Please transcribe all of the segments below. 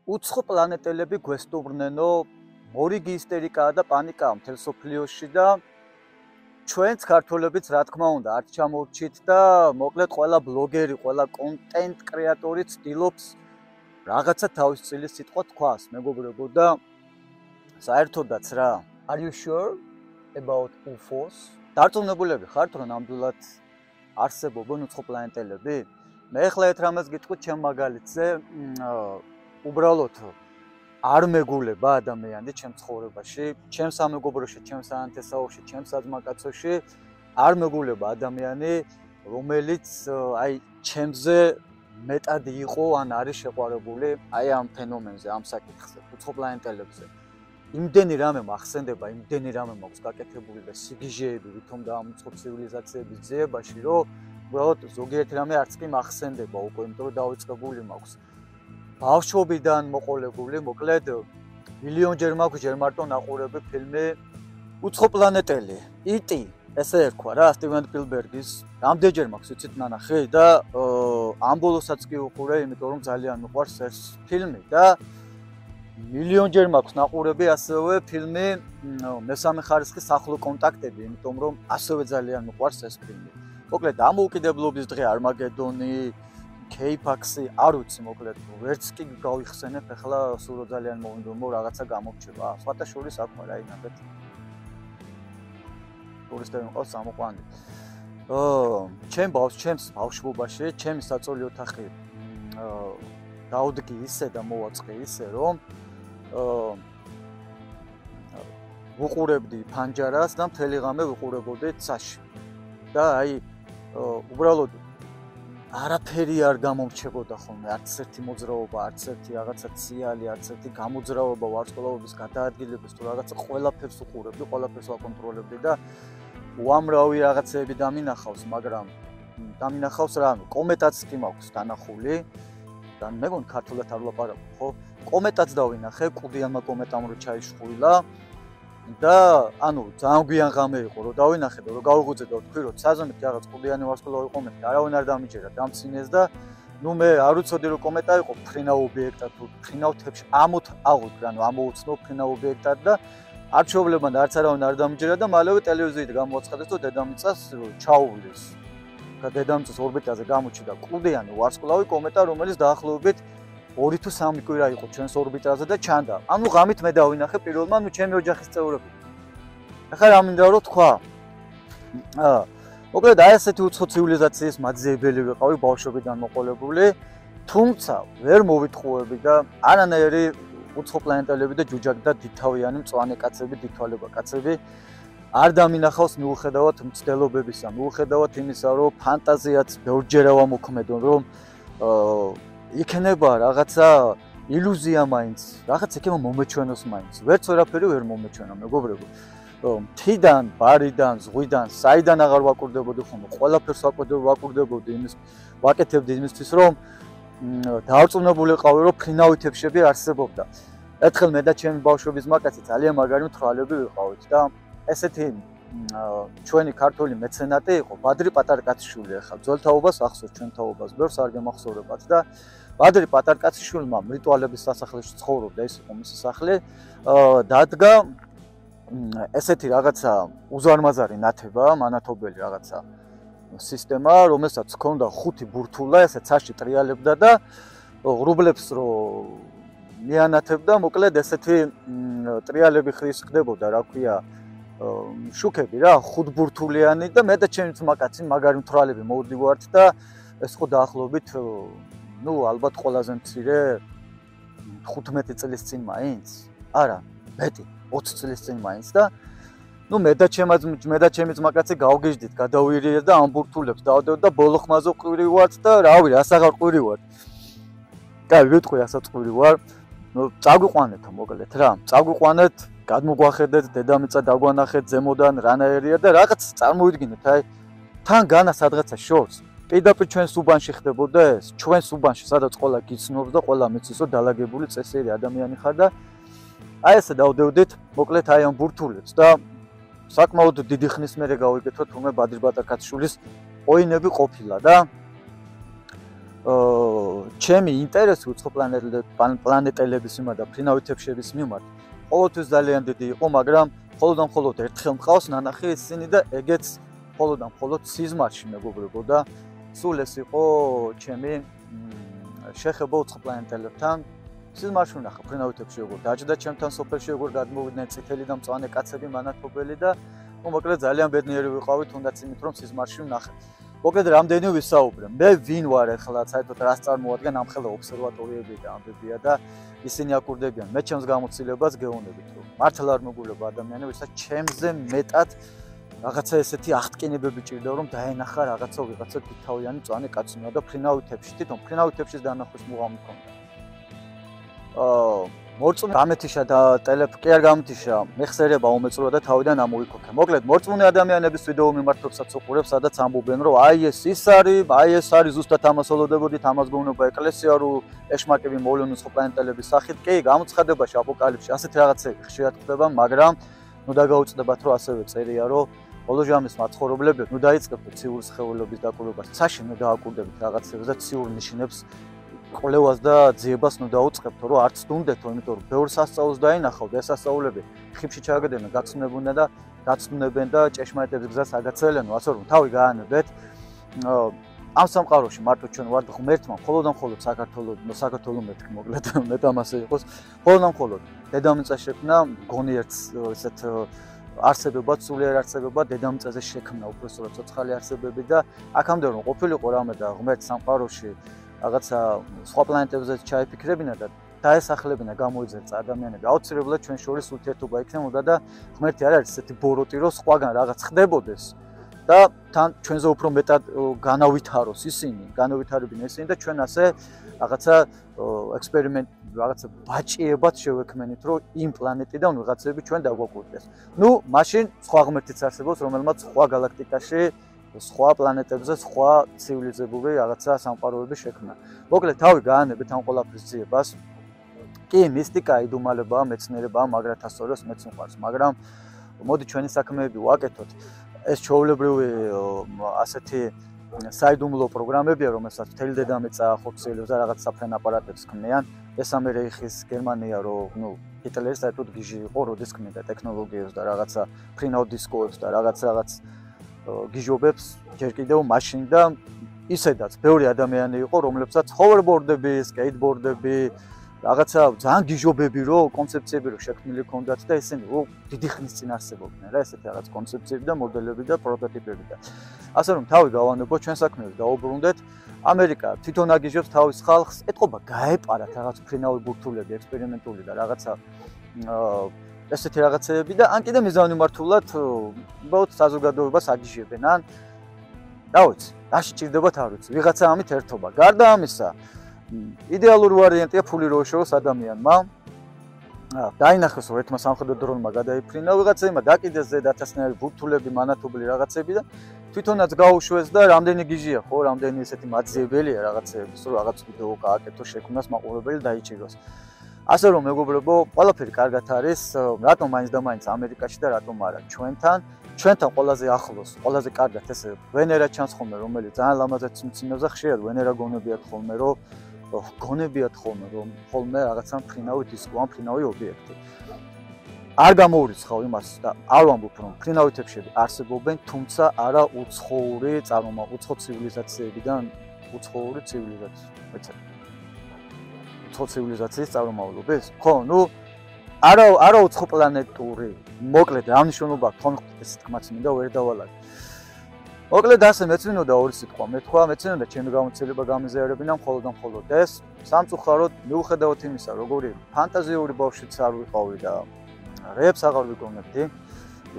უცხო პლანეტელები გვესტუმრნენო, მორიგი ისტერიკაა და პანიკაა მთელ სოფლიოში და ჩვენც ქართველებიც რა თქმა უნდა არ ჩამორჩით და მოკლედ ყველა ბლოგერი, ყველა კონტენტ კრეატორი ცდილობს რაღაცა თავის წილის სიტყვა თქვას, მეგობრებო და საერთოდაც რა. Are you sure about UFOs? დარწმუნებულები ხართ რომ ნამდვილად არსებობენ უცხო პლანეტელები? მე ახლა ერთ რამეს გიტყვით ჩემ მაგალითზე, უბრალოდ არ მეგულება ადამიანი ჩემ ცხოვრებაში, ჩემ სამეგობროში, ჩემ საანთესაოში, ჩემ საძმაკაცოში არ მეგულება ადამიანი, რომელიც აი ჩემზე მეტად იყო ან არის შეყვარებული აი ამ ფენომენზე, ამ საკითხზე, უცხო პლანეტელებზე. იმდენი რამე მახსენდება, იმდენი რამე მაქვს გაკეთებული და სიგიჟეები ვითომ და ამ უცხო ცივილიზაციების ძიებაში, რომ უბრალოდ ზოგიერთ რამე არც კი მახსენდება უკვე, იმიტომ რომ დავიწყებული მაქვს. ბავშვობიდან მოყოლებული, მოკლედ მილიონჯერ მაქვს ჯერ მარტო ნაყურები ფილმი უცხო პლანეტელი, იტი, ესე ერქვა რა, სტივენ სპილბერგის. რამდენჯერ მაქვს ვიცით ნანახი და ამ ბოლოსაც კი უყურე, იმიტომ რომ ძალიან მიყვარს ეს ფილმი და მილიონჯერ მაქვს ნაყურები ასევე ფილმი მესამე ხარისხის ახლო კონტაქტები, იმიტომ რომ ასევე ძალიან მიყვარს ეს ფილმი. მოკლედ დამოუკიდებლობის დღე, არმაგედონი, K-Pax-ი, არ ვიცი მოკლედ, ვერც კი გავიხსენებ, ახლა სულ ძალიან მოვინდომო რაღაცა გამორჩება. სხვათა შორის აქ რა ინახეთ. ტურისტები მყავს სამოყვანილი. ჩემს ბავშვობაში, ჩემი საწოლი ოთახი დაუდგი ისე და მოვაწყე ისე, რომ ვუყურებდი ფანჯარას და მთელი ღამე ვუყურებოდი ცაში. და აი უბრალოდ არაფერი არ გამომრჩებოდა ხოლმე, არც ერთი მოძრაობა, არც ერთი რაღაცა ციალი, არც ერთი გამოძრაობა, ვარსკვლავების გადაადგილების თუ რაღაცა ყველაფერს უყურებდი, ყველაფერს ვაკონტროლებდი და უამრავი რაღაცეები დამინახავს, მაგრამ დამინახავს რა, კომეტაც კი მაქვს დანახული და მე მგონი ქართულად არ ვლაპარაკობ, ხო? კომეტაც დავინახე, კუდიანმა კომეტამ რო ჩაიშხვილა და ანუ ძალიან გვიან ღამე იყო რომ დავინახე და რომ გავუღვიძე და ვთქვი რომ საზომით რაღაც კუდიანი ვარსკვლავი კომეტი არავინ არ დამიჯერა დამცინეს და ნუ მე არ ვიცოდი რომ კომეტა იყო ფრინავ ობიექტად თუ ფრინავ თებში ამოთ აღვიქვი ანუ ამოუცნო ფრინავ ობიექტად და არჩევლებმა და არც არავინ არ დამიჯერა და მალევე ტელევიზიით გამოაცხადეს რომ დედამიწას ჩაუვლის და დედამიწის ორბიტაზე გამოჩნდა კუდიანი ვარსკვლავი კომეტა რომელიც დაახლოებით 2 თუ 3 კვირა იყო ჩვენს ორბიტაზე და ჩანდა. ანუ ღამით მე დავინახე პირველმა, ნუ ჩემი ოჯახის წევრები. ახლა რა მინდა რომ თქვა? მოკლედ აი ესეთი უცხო ცივილიზაციის მაძიებელი ვიყავი ბავშვობიდან მოყოლებული, თუმცა ვერ მოვიტყუები და არანაირი უცხო პლანეტელები და ჯუჯაკ და დიდთავიანი მწვანე კაცები, დიდთვალება კაცები არ დამინახავს მიუხედავად მცდელობებისა, მიუხედავად იმისა, რომ ფანტაზიაც ბევრჯერ ავამოქმედონ, რომ იქნება რაღაცა ილუზია მაინც, რაღაც იქნება მომეჩვენოს მაინც. ვერც ვერაფერი ვერ მომეჩვენა, მეგობრებო. მთიდან, ბარიდან, ზღვიდან, საიდან აღარ ვაკურდებოდი ხოლმე, ყველაფერს ვაკურდებოდი იმის, ვაკეთებდი იმისთვის, რომ დაარწმუნებული ვიყავი, რომ ფრინავი თებშები არსებობდა. ერთხელ მე და ჩემი ბავშვობის მაკაცი ძალიან მაგარი მთხრალები ვიყავით და ესეთი ჩვენი ქართული მეცენატი იყო ბადრი პატარკაციშვილი, ახლა ძველთაობას ახსოვს, ჩვენ თაობას ბევრს არ გემახსოვრებათ და ბადრი პატარკაციშვილმა რიტუალების სასახლეში ცხოვრობდა, ეს იყო მისი სახლი, დადგა ესეთი რაღაცა უზარმაზარი ნათება, მანათობელი რაღაცა სისტემა, რომელსაც ჰქონდა 5 ბურთულა, ესე ცაში ტრიალებდა და ღრუბლებს რო მიანათებდა, მოკლედ ესეთი ტრიალები ხრის ხდებოდა, რა ქვია შუქები რა, 5 ბურთულიანი და მე და ჩემი ძმაკაცი მაგარი მთვრალები მოვდივართ და ეს ხო დაახლოებით ნუ ალბათ ყველაზე მცირე 15 წლის წინ მაინც? არა, მეტი, 20 წლის წინ მაინც და ნუ მე და ჩემი ძმაკაცი გავგეждდით, გადავირიეთ და ამ ბურთულებს დავდევთ და ბოლო ხმაზე ყვირივართ და რავი, ასაღარ ყვირივართ. კაი, ვიტყვი ასაც ყვირივარ. ნუ წაგვიყვანეთო მოკლედ რა, წაგვიყვანეთ გადმოგვახედეთ, დედამიწა დაგვანახეთ ზემოდან, რანაირია და რაღაც წარმოვიდგინეთ, აი თან განა სადღაცა შორს. პირდაპირ ჩვენს უბანში ხდებოდა ეს, ჩვენს უბანში, სადაც ყველა გიცნობს და ყველა მიცის, რომ დალაგებული წესიერი ადამიანი ხარ და აი ესე დავდევდით, მოკლედ აი ამ ბურთულებს და საკმაოდ დიდი ხნის მერე გავიკეთოთ, თუმე ბადრი პატარკაციშვილის ოინები ყოფილა და ჩემი ინტერესი უცხო პლანეტელების მიმართ და ფრინავი თეფშების მიმართ ყოველთვის ძალიან დიდი იყო, მაგრამ მხოლოდ და მხოლოდ ერთხელ მყავს ნანახი ისინი და ეგეც მხოლოდ და მხოლოდ სიზმარში მეგობრებო და სულ ეს იყო ჩემი შეხება უცხო პლანეტელებთან. სიზმარში ვნახა ფრინავი თეფში როგორ დაჯდა ჩემთან სოფელში როგორ გადმოვიდნენ წითელი და მწვანე კაცები მანათობელი და მოკლედ ძალიან ბედნიერი ვიყავი თუნდაც იმით რომ სიზმარში ვნახე. მოკლედ რამდენი ვისაუბრე. მე ვინ ვარ ახლა საერთოდ რას წარმოადგენ ამხელა ობსერვატორიები და ამბებია და ისინი აკურდებიან. მე ჩემს გამოცდილებას გეუბნებით რომ მართლა არ მოგულება ადამიანები, ვისაც ჩემზე მეტად რაღაცა ესეთი აღტკინებები ჭირდება რომ დაენახა რაღაცა ვიღაცა თვითთავიანი მწვანე კაცუნა და ფრინავი თეფში თვითონ ფრინავი თეფშის დანახვის მუღამი მქონდა. მორწმუნე გამეთიშა და კი არ გამეთიშა მეხსერება უმეწროა და თავიდან ამოვიქოქე. მოკლედ მორწმუნე ადამიანების ვიდეო მიმართვებსაც უყურებ, სადაც ამბობენ რომ აი ეს არის ზუსტად ამას ველოდებოდით, ამას გეუბნება ეკლესია რო ეშმაკები მოვლენ უცხო პლანეტელების სახით. კი, გამოცხადებაში აპოკალიფსში ასეთი რაღაცები ხშირად ხდება, მაგრამ ნუ დაგაუწდებათ რომ ასევე წერია რომ ბოლო ჟამის მაცხოვრებლები ნუ დაიწყებთ ციურ სხეულების დაკვირვებას. ცაში ნუ დააკვირდებით რაღაცებს და ციურ ნიშნებს ყოლევას და ძიებას ნუ დაუწყებთ რომ არც დუნდეთო, იმიტომ რომ ბევრ სასწაულს დაინახავთ, ეს სასწაულები ხიფში ჩაგდენენ, გაცნობენ და ჭეშმარიტების გზას აგაცელებენ, ასე რომ თავი გაანებეთ. ამ სამყაროში მარტო ჩვენ ვართ ღმერთმა, მხოლოდ და მხოლოდ საქართველოს მეთქი მოკლედ მე თამასე იყოს. მხოლოდ და მხოლოდ დედამიწა შექმნა, გონი ერთ ესეთ არსებებად, სულიერ არსებებად დედამიწაზე შექმნა უბრალოდ ცოცხალი არსებები და აქამდე რომ ყოფილიყო რამე და ღმერთ სამყაროში რაღაცა სხვა პლანეტებზე ჩაიფიქრებინა და დაესახლებინა გამოიძერწა ადამიანები. აუცილებლად ჩვენ შორის ურთიერთობა იქნებოდა და ღმერთი არ არის ესეთი ბოროტი, რომ სხვაგან რაღაც ხდებოდეს და თან ჩვენზე უფრო მეტად განავითარებინა ისინი და ჩვენ ასე რაღაცა ექსპერიმენტ რაღაცა ბაჭიებად შევექმნით, რომ იმ პლანეტიდან ვიღაცები ჩვენ დაგვაკვირდეს. ნუ მაშინ სხვა ღმერთიც არსებობს, რომელმაც სხვა galaktikაში სხვა პლანეტებზე სხვა ცივილიზებული რაღაცა სამყაროები შექმნა. მოკლედ თავი გაანებით ამ ყველაფრის ძიებას. კი, მისტიკა, იდუმალება, მეცნიერება, მაგრათა სწორებს მეც მიყვარს, მაგრამ მოდი ჩვენი საქმეები ვაკეთოთ. ეს ჩვეულებრივი ასეთი საიდუმლო პროგრამებია, რომელსაც მთელი დედამიწა ახორციელებს და რაღაც საფრენ აპარატებს ქმნიან. ეს ამერიკის გერმანია რომ ჰიტლერი საერთოდ გიჟი იყო, როდის ქმნიდა ტექნოლოგიებს და რაღაცა ფრინავ დისკოებს და რაღაც გიჟობებს ჯერ კიდევ მაშინ და ისედაც ბევრი ადამიანი იყო, რომლებსაც ჰოვერბორდები, სკეიტბორდები, რაღაცა ძალიან გიჟობები რო კონცეფციები რო შექმნილი ჰქონდათ და ისინი დიდი ხნის წინ არსებობდნენ რა ესეთი რაღაც კონცეფციები და მოდელები და პროტოტიპები და ასე რომ თავი გავანებოთ ჩვენ საქმეებს დაუბრუნდეთ. ამერიკა თვითონ აგიჟებს თავის ხალხს, ეთყობა გაეპარათ რაღაც ფრინავი ბურთულები, ექსპერიმენტული და რაღაცა ესეთი რაღაცები და ან კიდე მიზანმიმართულად უბრალოდ საზოგადოებას აგიჟებენ ან რა ვიცი, რაში ჭირდებათ არ ვიცი, ვიღაცა ამით ერთობა. გარდა ამისა, იდეალური ვარიანტია ფული რო შეოს ადამიანმა. დაინახოს რომ ერთმა სამხედრო დრონმა გადაიფრინა ვიღაცებმა, დაკიდეს ზედ ათასნაირი ბურთულები, მანათობელი რაღაცები და თვითონაც გაუშვეს და რამდენი გიჟია ხო, რამდენი ესეთი მაძიებელია რაღაცების, რომ რაღაც ვიდეო გააკეთოს, შექმნას მაყურებელი დაიჭიროს. ასე რომ მეგობრებო, ყველაფერი კარგად არის, რატომ მაინც და მაინც ამერიკაში და რატომ არა ჩვენთან ყველაზე ახლოს, ყველაზე კარგად ესე ვენერა ჩანს ხოლმე, რომელიც ძალიან ლამაზად სიმძიმეზე ხშირად ვენერა გონებიათ ხოლმე, რომ ხოლმე რაღაცა ფრინავი დისკო, ან ფრინავი ობიექტი. არ გამოურიცხავ იმას და არ ვამბობ რომ ფრინავი თეფშები არსებობენ, თუმცა არა უცხოური უცხო ცივილიზაციებიდან, უცხოური ცივილიზაციის წარმომავლობის. ხო, ნუ არა უცხო პლანეტური. მოკლედ რა მნიშვნელობა აქვს ეს თქმაც მინდა ვერ დავალაგე. მოკლედ ასე მეცნიერდა ორი სიტყვა მეთქვა, მეცნიერდა ჩემი გამოცდილება გამიზიარებინა მხოლოდ ეს. სამწუხაროდ მიუხედავად იმისა, როგორი ფანტაზიური ბავშვიც არ ვიყავი და რეებს აღარ ვიგონებდი,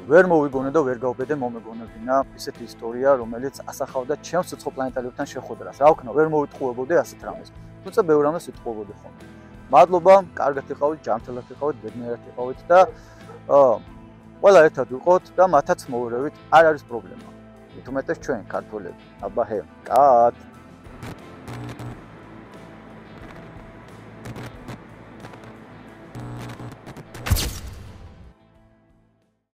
ვერ მოვიგონე და ვერ გავბედე მომეგონებინა ისეთი ისტორია, რომელიც ასახავდა ჩემს უცხო პლანეტელებთან შეხვედრას. რა ვქნა, ვერ მოვიტყუებოდი ასეთ რამეს. თუმცა ბევრ რამეს ვიტყუებოდი ხოლმე. მადლობა, კარგად იყავით, ჯანმრთელად იყავით, ბედნიერად იყავით და ყველა ერთად ვიყოთ და მათაც მოვერევით, არ არის პრობლემა. თუმცა ჩვენ ქართველები, აბა ჰე, კატ